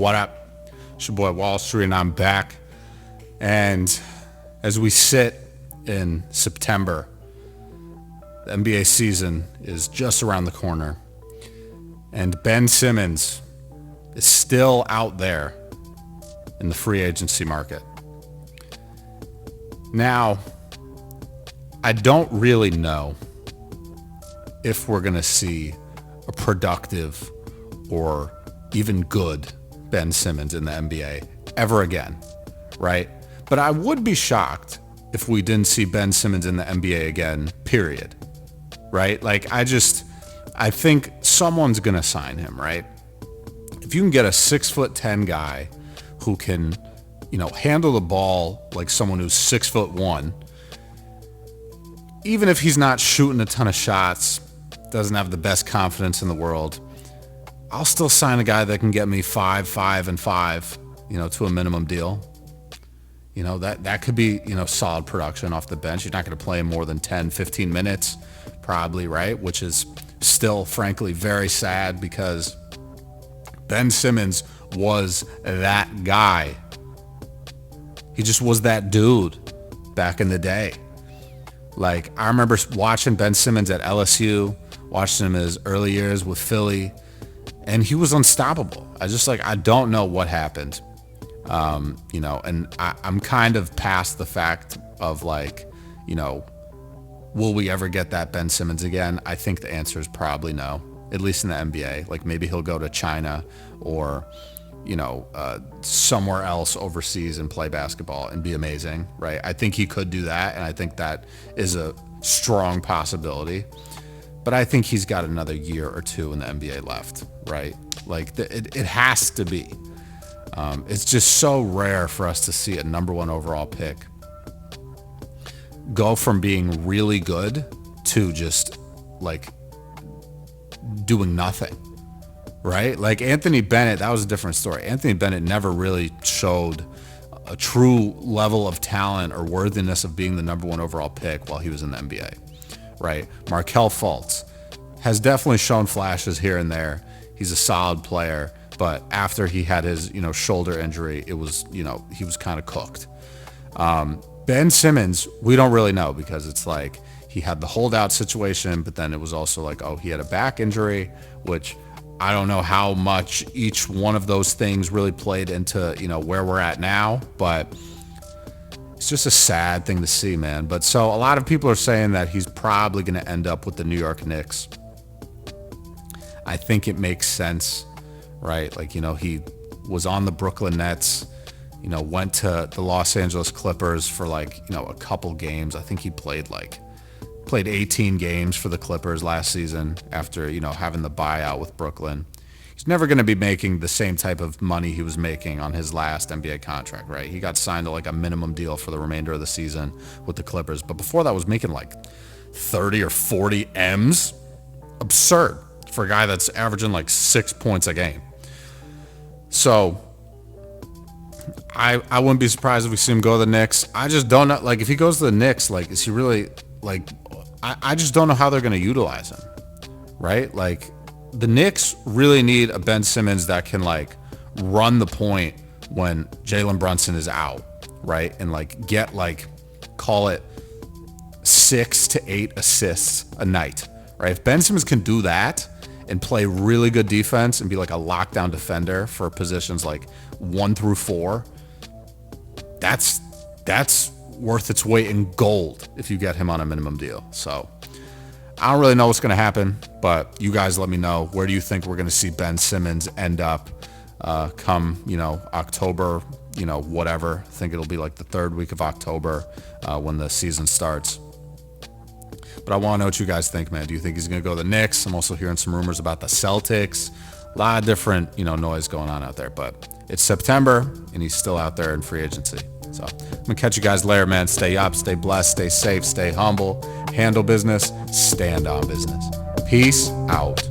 What up? It's your boy Wall Street, and I'm back. And as we sit in September, the NBA season is just around the corner. And Ben Simmons is still out there in the free agency market. Now, I don't really know if we're going to see a productive or even good Ben Simmons in the NBA ever again, right? But I would be shocked if we didn't see Ben Simmons in the NBA again, period, right? Like, I think someone's going to sign him, right? If you can get a 6'10" guy who can, handle the ball like someone who's 6'1", even if he's not shooting a ton of shots, doesn't have the best confidence in the world, I'll still sign a guy that can get me 5, 5, and 5, to a minimum deal. That could be, solid production off the bench. You're not going to play him more than 10, 15 minutes, probably, right? Which is still, frankly, very sad because Ben Simmons was that guy. He just was that dude back in the day. Like, I remember watching Ben Simmons at LSU, watching him in his early years with Philly, and he was unstoppable. I don't know what happened. And I'm kind of past the fact of will we ever get that Ben Simmons again? I think the answer is probably no, at least in the NBA. Like, maybe he'll go to China or, somewhere else overseas and play basketball and be amazing, right? I think he could do that, and I think that is a strong possibility. But I think he's got another year or two in the NBA left, right? Like, it has to be. It's just so rare for us to see a number one overall pick go from being really good to just doing nothing, right? Like Anthony Bennett, that was a different story. Anthony Bennett never really showed a true level of talent or worthiness of being the number one overall pick while he was in the NBA, right? Markelle Fultz has definitely shown flashes here and there. He's a solid player, but after he had his, shoulder injury, it was, he was kind of cooked. Ben Simmons, we don't really know because it's like he had the holdout situation, but then it was also he had a back injury, which I don't know how much each one of those things really played into, where we're at now, but it's just a sad thing to see, man. But so a lot of people are saying that he's probably going to end up with the New York Knicks. I think it makes sense, right? He was on the Brooklyn Nets, went to the Los Angeles Clippers for a couple games. I think he played 18 games for the Clippers last season after, having the buyout with Brooklyn. He's never going to be making the same type of money he was making on his last NBA contract, right? He got signed to a minimum deal for the remainder of the season with the Clippers. But before that was making 30 or 40 M's. Absurd for a guy that's averaging 6 points a game. So I wouldn't be surprised if we see him go to the Knicks. I just don't know. If he goes to the Knicks, is he really I just don't know how they're going to utilize him, right? The Knicks really need a Ben Simmons that can run the point when Jalen Brunson is out, right? And get call it 6 to 8 assists a night, right? If Ben Simmons can do that and play really good defense and be a lockdown defender for positions 1 through 4, that's worth its weight in gold if you get him on a minimum deal. So I don't really know what's going to happen, but you guys let me know. Where do you think we're going to see Ben Simmons end up come, October, whatever. I think it'll be the third week of October when the season starts. But I want to know what you guys think, man. Do you think he's going to go to the Knicks? I'm also hearing some rumors about the Celtics. A lot of different, noise going on out there. But it's September, and he's still out there in free agency. So I'm going to catch you guys later, man. Stay up, stay blessed, stay safe, stay humble, handle business, stand on business. Peace out.